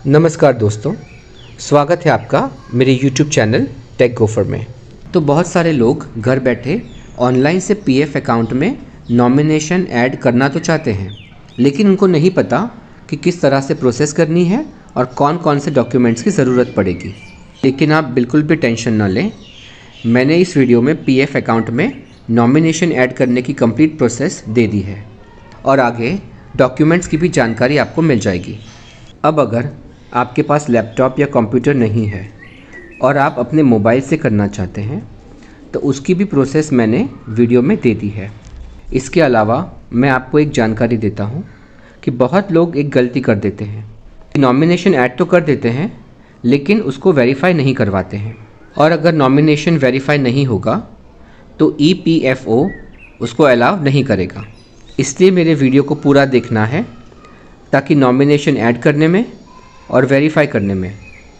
नमस्कार दोस्तों, स्वागत है आपका मेरे YouTube चैनल टेक गोफर में। तो बहुत सारे लोग घर बैठे ऑनलाइन से पीएफ अकाउंट में नॉमिनेशन ऐड करना तो चाहते हैं, लेकिन उनको नहीं पता कि किस तरह से प्रोसेस करनी है और कौन कौन से डॉक्यूमेंट्स की ज़रूरत पड़ेगी। लेकिन आप बिल्कुल भी टेंशन ना लें, मैंने इस वीडियो में पीएफ अकाउंट में नॉमिनेशन ऐड करने की कंप्लीट प्रोसेस दे दी है और आगे डॉक्यूमेंट्स की भी जानकारी आपको मिल जाएगी। अब अगर आपके पास लैपटॉप या कंप्यूटर नहीं है और आप अपने मोबाइल से करना चाहते हैं तो उसकी भी प्रोसेस मैंने वीडियो में दे दी है। इसके अलावा मैं आपको एक जानकारी देता हूं कि बहुत लोग एक गलती कर देते हैं, नॉमिनेशन ऐड तो कर देते हैं लेकिन उसको वेरीफाई नहीं करवाते हैं, और अगर नॉमिनेशन वेरीफाई नहीं होगा तो EPFO उसको अलाउ नहीं करेगा। इसलिए मेरे वीडियो को पूरा देखना है ताकि नॉमिनेशन ऐड करने में और वेरीफाई करने में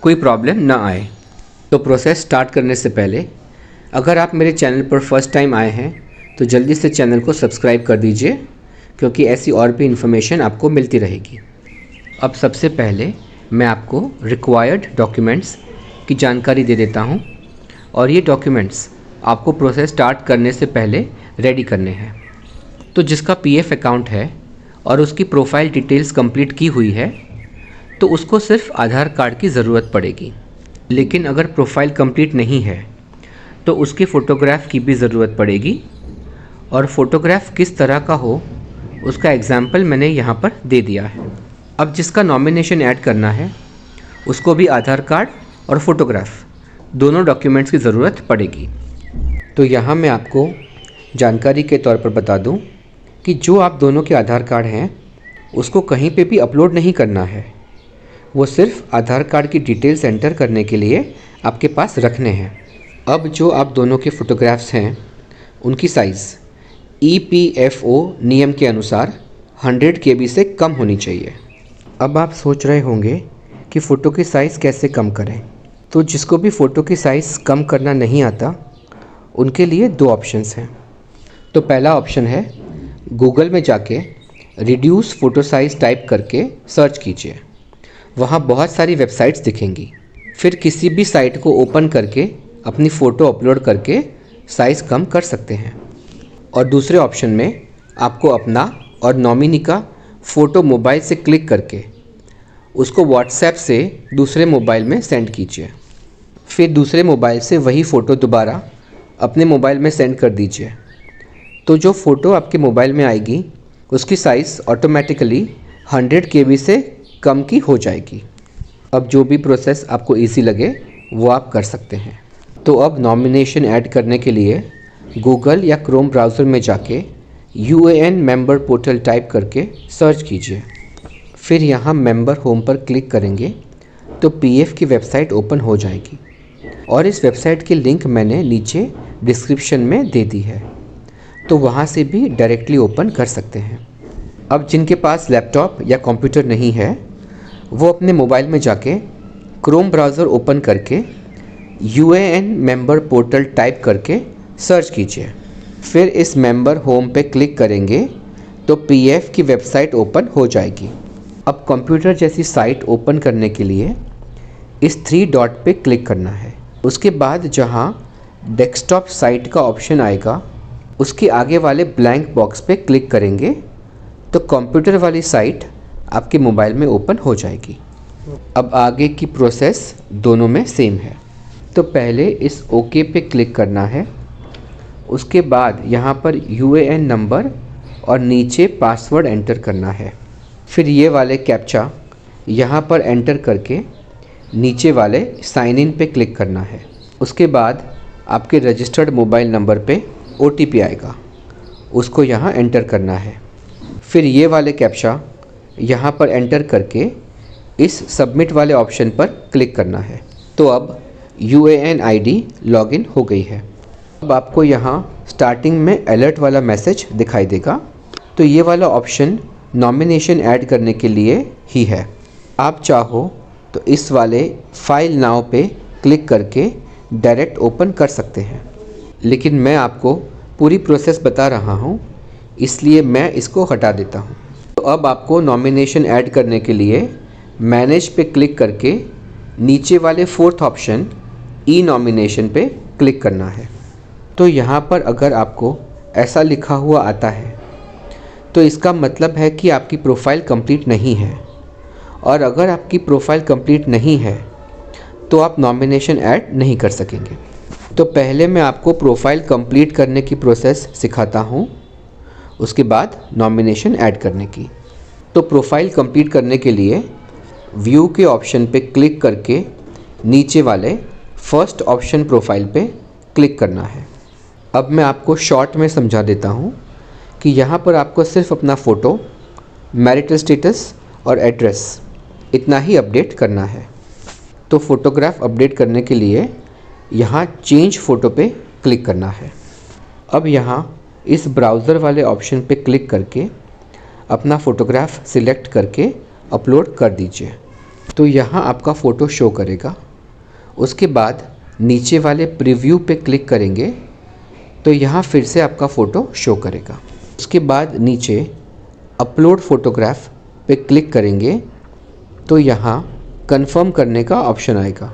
कोई प्रॉब्लम ना आए। तो प्रोसेस स्टार्ट करने से पहले अगर आप मेरे चैनल पर फर्स्ट टाइम आए हैं तो जल्दी से चैनल को सब्सक्राइब कर दीजिए, क्योंकि ऐसी और भी इन्फॉर्मेशन आपको मिलती रहेगी। अब सबसे पहले मैं आपको रिक्वायर्ड डॉक्यूमेंट्स की जानकारी दे देता हूं, और ये डॉक्यूमेंट्स आपको प्रोसेस स्टार्ट करने से पहले रेडी करने हैं। तो जिसका पीएफ अकाउंट है और उसकी प्रोफाइल डिटेल्स कंप्लीट की हुई है तो उसको सिर्फ आधार कार्ड की ज़रूरत पड़ेगी। लेकिन अगर प्रोफाइल कंप्लीट नहीं है तो उसके फ़ोटोग्राफ की भी ज़रूरत पड़ेगी, और फ़ोटोग्राफ किस तरह का हो उसका एग्जाम्पल मैंने यहाँ पर दे दिया है। अब जिसका नॉमिनेशन ऐड करना है उसको भी आधार कार्ड और फ़ोटोग्राफ दोनों डॉक्यूमेंट्स की ज़रूरत पड़ेगी। तो यहाँ मैं आपको जानकारी के तौर पर बता दूँ कि जो आप दोनों के आधार कार्ड हैं उसको कहीं पे भी अपलोड नहीं करना है, वो सिर्फ आधार कार्ड की डिटेल्स एंटर करने के लिए आपके पास रखने हैं। अब जो आप दोनों के फ़ोटोग्राफ्स हैं उनकी साइज़ EPFO नियम के अनुसार 100 KB से कम होनी चाहिए। अब आप सोच रहे होंगे कि फ़ोटो की साइज़ कैसे कम करें। तो जिसको भी फ़ोटो की साइज़ कम करना नहीं आता उनके लिए दो ऑप्शंस हैं। तो पहला ऑप्शन है, गूगल में जाके रिड्यूस फ़ोटो साइज़ टाइप करके सर्च कीजिए। वहाँ बहुत सारी वेबसाइट्स दिखेंगी। फिर किसी भी साइट को ओपन करके अपनी फ़ोटो अपलोड करके साइज़ कम कर सकते हैं। और दूसरे ऑप्शन में आपको अपना और नॉमिनी का फ़ोटो मोबाइल से क्लिक करके उसको व्हाट्सएप से दूसरे मोबाइल में सेंड कीजिए। फिर दूसरे मोबाइल से वही फ़ोटो दोबारा अपने मोबाइल में सेंड कर दीजिए। तो जो फ़ोटो आपके मोबाइल में आएगी उसकी साइज़ ऑटोमेटिकली 100 KB से कम की हो जाएगी। अब जो भी प्रोसेस आपको इजी लगे वो आप कर सकते हैं। तो अब नॉमिनेशन ऐड करने के लिए गूगल या क्रोम ब्राउज़र में जाके UAN मेंबर पोर्टल टाइप करके सर्च कीजिए। फिर यहाँ मेंबर होम पर क्लिक करेंगे तो PF की वेबसाइट ओपन हो जाएगी, और इस वेबसाइट की लिंक मैंने नीचे डिस्क्रिप्शन में दे दी है, तो वहाँ से भी डायरेक्टली ओपन कर सकते हैं। अब जिनके पास लैपटॉप या कंप्यूटर नहीं है वो अपने मोबाइल में जाके क्रोम ब्राउज़र ओपन करके UAN मेंबर पोर्टल टाइप करके सर्च कीजिए। फिर इस मेंबर होम पे क्लिक करेंगे तो PF की वेबसाइट ओपन हो जाएगी। अब कंप्यूटर जैसी साइट ओपन करने के लिए इस 3 डॉट पे क्लिक करना है। उसके बाद जहां डेस्कटॉप साइट का ऑप्शन आएगा उसके आगे वाले ब्लैंक बॉक्स पे क्लिक करेंगे तो कंप्यूटर वाली साइट आपके मोबाइल में ओपन हो जाएगी। अब आगे की प्रोसेस दोनों में सेम है। तो पहले इस ओके पे क्लिक करना है, उसके बाद यहाँ पर UAN नंबर और नीचे पासवर्ड एंटर करना है। फिर ये वाले कैप्चा यहाँ पर एंटर करके नीचे वाले साइन इन पे क्लिक करना है। उसके बाद आपके रजिस्टर्ड मोबाइल नंबर पे OTP आएगा, उसको यहाँ एंटर करना है। फिर ये वाले कैप्चा यहाँ पर एंटर करके इस सबमिट वाले ऑप्शन पर क्लिक करना है। तो अब UAN ID लॉगिन हो गई है। अब आपको यहाँ स्टार्टिंग में अलर्ट वाला मैसेज दिखाई देगा। तो ये वाला ऑप्शन नॉमिनेशन ऐड करने के लिए ही है। आप चाहो तो इस वाले फाइल नाउ पे क्लिक करके डायरेक्ट ओपन कर सकते हैं, लेकिन मैं आपको पूरी प्रोसेस बता रहा हूँ इसलिए मैं इसको हटा देता हूँ। तो अब आपको नॉमिनेशन ऐड करने के लिए मैनेज पे क्लिक करके नीचे वाले फोर्थ ऑप्शन ई नॉमिनेशन पे क्लिक करना है। तो यहाँ पर अगर आपको ऐसा लिखा हुआ आता है तो इसका मतलब है कि आपकी प्रोफाइल कंप्लीट नहीं है, और अगर आपकी प्रोफाइल कंप्लीट नहीं है तो आप नॉमिनेशन ऐड नहीं कर सकेंगे। तो पहले मैं आपको प्रोफाइल कंप्लीट करने की प्रोसेस सिखाता हूँ, उसके बाद नॉमिनेशन ऐड करने की। तो प्रोफाइल कंप्लीट करने के लिए व्यू के ऑप्शन पे क्लिक करके नीचे वाले फर्स्ट ऑप्शन प्रोफाइल पे क्लिक करना है। अब मैं आपको शॉर्ट में समझा देता हूँ कि यहाँ पर आपको सिर्फ अपना फ़ोटो, मैरिटल स्टेटस और एड्रेस इतना ही अपडेट करना है। तो फ़ोटोग्राफ अपडेट करने के लिए यहाँ चेंज फ़ोटो पे क्लिक करना है। अब यहाँ इस ब्राउज़र वाले ऑप्शन पे क्लिक करके अपना फ़ोटोग्राफ सिलेक्ट करके अपलोड कर दीजिए। तो यहाँ आपका फ़ोटो शो करेगा। उसके बाद नीचे वाले प्रीव्यू पे क्लिक करेंगे तो यहाँ फिर से आपका फ़ोटो शो करेगा। उसके बाद नीचे अपलोड फ़ोटोग्राफ पे क्लिक करेंगे तो यहाँ कंफर्म करने का ऑप्शन आएगा।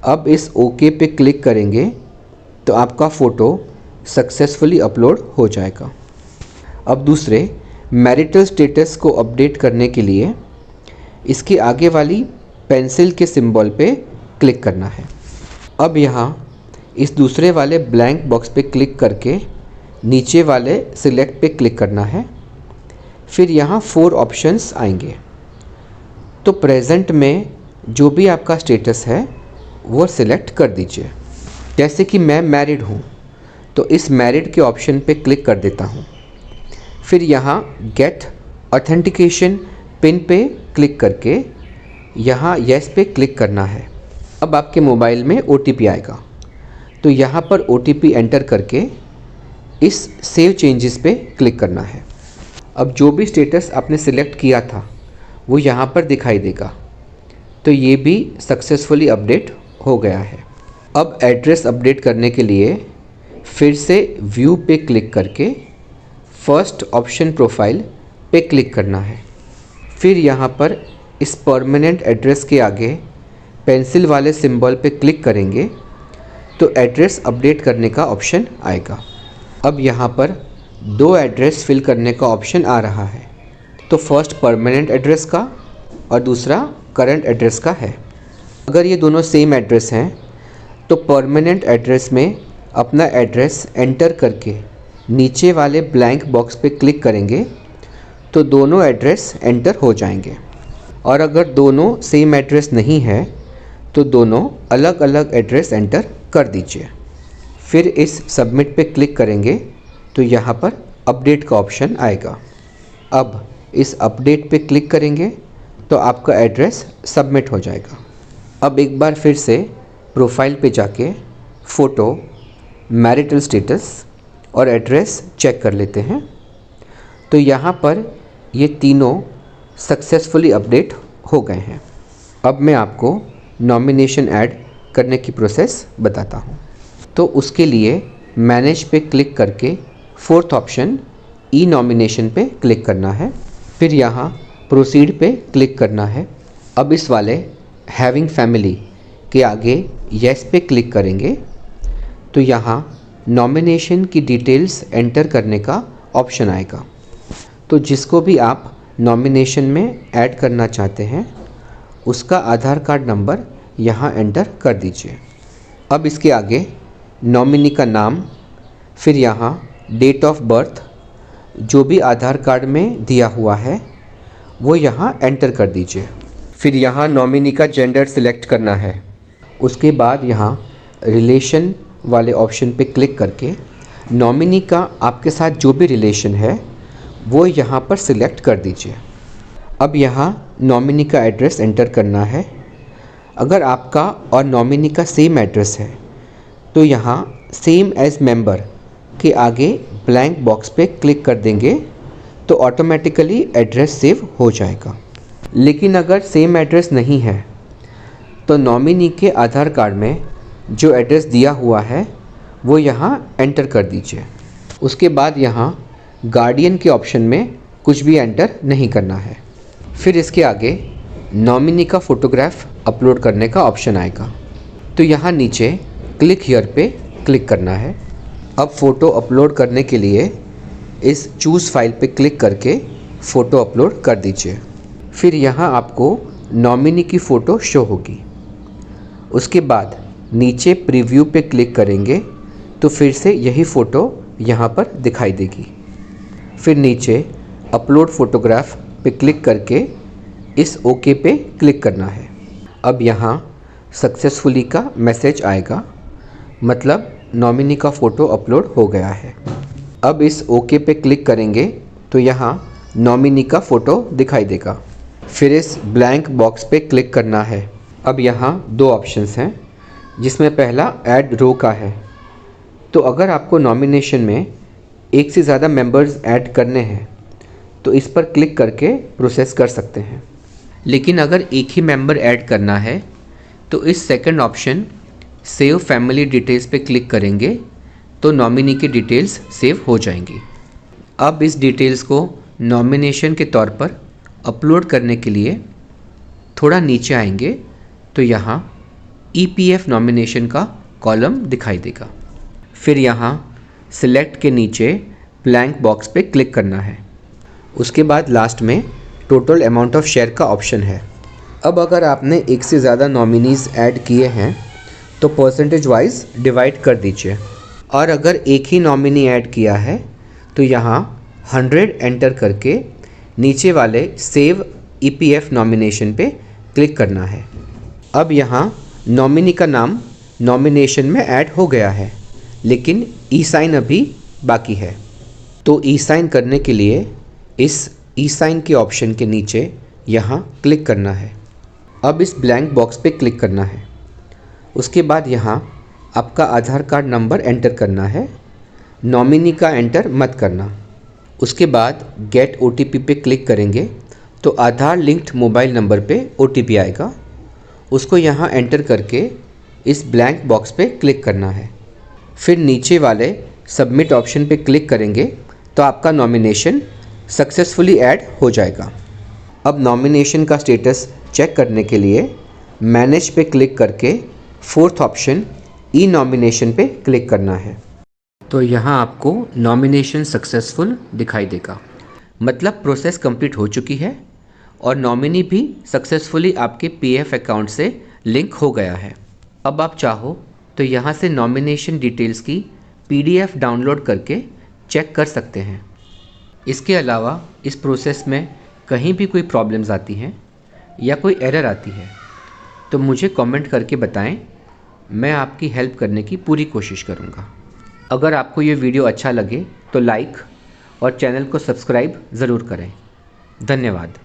अब इस ओके पे क्लिक करेंगे तो आपका फ़ोटो सक्सेसफुली अपलोड हो जाएगा। अब दूसरे मैरिटल स्टेटस को अपडेट करने के लिए इसके आगे वाली पेंसिल के सिंबल पे क्लिक करना है। अब यहाँ इस दूसरे वाले ब्लैंक बॉक्स पे क्लिक करके नीचे वाले सिलेक्ट पे क्लिक करना है। फिर यहाँ 4 ऑप्शंस आएंगे। तो प्रेजेंट में जो भी आपका स्टेटस है वो सिलेक्ट कर दीजिए। जैसे कि मैं मैरिड हूँ तो इस मैरिड के ऑप्शन पे क्लिक कर देता हूँ। फिर यहाँ गेट ऑथेंटिकेशन पिन पे क्लिक करके यहाँ येस पे क्लिक करना है। अब आपके मोबाइल में OTP आएगा, तो यहाँ पर OTP एंटर करके इस सेव चेंजेस पे क्लिक करना है। अब जो भी स्टेटस आपने सिलेक्ट किया था वो यहाँ पर दिखाई देगा। तो ये भी सक्सेसफुली अपडेट हो गया है। अब एड्रेस अपडेट करने के लिए फिर से व्यू पे क्लिक करके फर्स्ट ऑप्शन प्रोफाइल पे क्लिक करना है। फिर यहाँ पर इस परमानेंट एड्रेस के आगे पेंसिल वाले सिंबल पे क्लिक करेंगे तो एड्रेस अपडेट करने का ऑप्शन आएगा। अब यहाँ पर 2 एड्रेस फिल करने का ऑप्शन आ रहा है। तो फर्स्ट परमानेंट एड्रेस का और दूसरा करंट एड्रेस का है। अगर ये दोनों सेम एड्रेस हैं तो परमानेंट एड्रेस में अपना एड्रेस एंटर करके नीचे वाले ब्लैंक बॉक्स पे क्लिक करेंगे तो दोनों एड्रेस एंटर हो जाएंगे। और अगर दोनों सेम एड्रेस नहीं है तो दोनों अलग अलग एड्रेस एंटर कर दीजिए। फिर इस सबमिट पे क्लिक करेंगे तो यहाँ पर अपडेट का ऑप्शन आएगा। अब इस अपडेट पे क्लिक करेंगे तो आपका एड्रेस सबमिट हो जाएगा। अब एक बार फिर से प्रोफाइल पे जाके फ़ोटो, मैरिटल स्टेटस और एड्रेस चेक कर लेते हैं। तो यहाँ पर ये तीनों सक्सेसफुली अपडेट हो गए हैं। अब मैं आपको नॉमिनेशन ऐड करने की प्रोसेस बताता हूँ। तो उसके लिए मैनेज पे क्लिक करके फोर्थ ऑप्शन ई नॉमिनेशन पे क्लिक करना है। फिर यहाँ प्रोसीड पे क्लिक करना है। अब इस वाले हैविंग फैमिली के आगे येस पे क्लिक करेंगे तो यहाँ नॉमिनेशन की डिटेल्स एंटर करने का ऑप्शन आएगा। तो जिसको भी आप नॉमिनेशन में ऐड करना चाहते हैं उसका आधार कार्ड नंबर यहाँ एंटर कर दीजिए। अब इसके आगे नॉमिनी का नाम, फिर यहाँ डेट ऑफ बर्थ जो भी आधार कार्ड में दिया हुआ है वो यहाँ एंटर कर दीजिए। फिर यहाँ नॉमिनी का जेंडर सिलेक्ट करना है। उसके बाद यहाँ रिलेशन वाले ऑप्शन पे क्लिक करके नॉमिनी का आपके साथ जो भी रिलेशन है वो यहाँ पर सिलेक्ट कर दीजिए। अब यहाँ नॉमिनी का एड्रेस एंटर करना है। अगर आपका और नॉमिनी का सेम एड्रेस है तो यहाँ सेम एज मेंबर के आगे ब्लैंक बॉक्स पे क्लिक कर देंगे तो ऑटोमेटिकली एड्रेस सेव हो जाएगा। लेकिन अगर सेम एड्रेस नहीं है तो नॉमिनी के आधार कार्ड में जो एड्रेस दिया हुआ है वो यहाँ एंटर कर दीजिए। उसके बाद यहाँ गार्डियन के ऑप्शन में कुछ भी एंटर नहीं करना है। फिर इसके आगे नॉमिनी का फ़ोटोग्राफ अपलोड करने का ऑप्शन आएगा। तो यहाँ नीचे क्लिक हियर पे क्लिक करना है। अब फ़ोटो अपलोड करने के लिए इस चूज़ फाइल पे क्लिक करके फ़ोटो अपलोड कर दीजिए। फिर यहाँ आपको नॉमिनी की फ़ोटो शो होगी। उसके बाद नीचे प्रीव्यू पे क्लिक करेंगे तो फिर से यही फ़ोटो यहाँ पर दिखाई देगी। फिर नीचे अपलोड फ़ोटोग्राफ पे क्लिक करके इस ओके पे क्लिक करना है। अब यहाँ सक्सेसफुली का मैसेज आएगा, मतलब नॉमिनी का फ़ोटो अपलोड हो गया है। अब इस ओके पे क्लिक करेंगे तो यहाँ नॉमिनी का फ़ोटो दिखाई देगा। फिर इस ब्लैंक बॉक्स पे क्लिक करना है। अब यहाँ दो ऑप्शंस हैं, जिसमें पहला ऐड रो का है। तो अगर आपको नॉमिनेशन में एक से ज़्यादा मेंबर्स ऐड करने हैं तो इस पर क्लिक करके प्रोसेस कर सकते हैं। लेकिन अगर एक ही मेंबर ऐड करना है तो इस second option save family details पे क्लिक करेंगे तो नॉमिनी की डिटेल्स सेव हो जाएंगी। अब इस डिटेल्स को नॉमिनेशन के तौर पर अपलोड करने के लिए थोड़ा नीचे आएंगे तो यहाँ EPF नॉमिनेशन का कॉलम दिखाई देगा। फिर यहाँ सिलेक्ट के नीचे ब्लैंक बॉक्स पे क्लिक करना है। उसके बाद लास्ट में टोटल अमाउंट ऑफ शेयर का ऑप्शन है। अब अगर आपने एक से ज़्यादा नॉमिनीज़ ऐड किए हैं तो परसेंटेज वाइज डिवाइड कर दीजिए, और अगर एक ही नॉमिनी ऐड किया है तो यहाँ 100 एंटर करके नीचे वाले सेव EPF नॉमिनेशन पे क्लिक करना है। अब यहाँ नॉमिनी का नाम नॉमिनेशन में ऐड हो गया है, लेकिन ई साइन अभी बाकी है। तो ई साइन करने के लिए इस ई साइन के ऑप्शन के नीचे यहाँ क्लिक करना है। अब इस ब्लैंक बॉक्स पे क्लिक करना है। उसके बाद यहाँ आपका आधार कार्ड नंबर एंटर करना है, नॉमिनी का एंटर मत करना। उसके बाद गेट OTP पे क्लिक करेंगे तो आधार लिंक्ड मोबाइल नंबर पे OTP आएगा। उसको यहाँ एंटर करके इस ब्लैंक बॉक्स पे क्लिक करना है। फिर नीचे वाले सबमिट ऑप्शन पे क्लिक करेंगे तो आपका नॉमिनेशन सक्सेसफुली ऐड हो जाएगा। अब नॉमिनेशन का स्टेटस चेक करने के लिए मैनेज पे क्लिक करके फोर्थ ऑप्शन ई नॉमिनेशन पे क्लिक करना है। तो यहाँ आपको नॉमिनेशन सक्सेसफुल दिखाई देगा, मतलब प्रोसेस कंप्लीट हो चुकी है और नॉमिनी भी सक्सेसफुली आपके PF अकाउंट से लिंक हो गया है। अब आप चाहो तो यहाँ से नॉमिनेशन डिटेल्स की PDF डाउनलोड करके चेक कर सकते हैं। इसके अलावा इस प्रोसेस में कहीं भी कोई प्रॉब्लम्स आती हैं या कोई एरर आती है तो मुझे कमेंट करके बताएं, मैं आपकी हेल्प करने की पूरी कोशिश करूँगा। अगर आपको ये वीडियो अच्छा लगे तो लाइक और चैनल को सब्सक्राइब ज़रूर करें। धन्यवाद।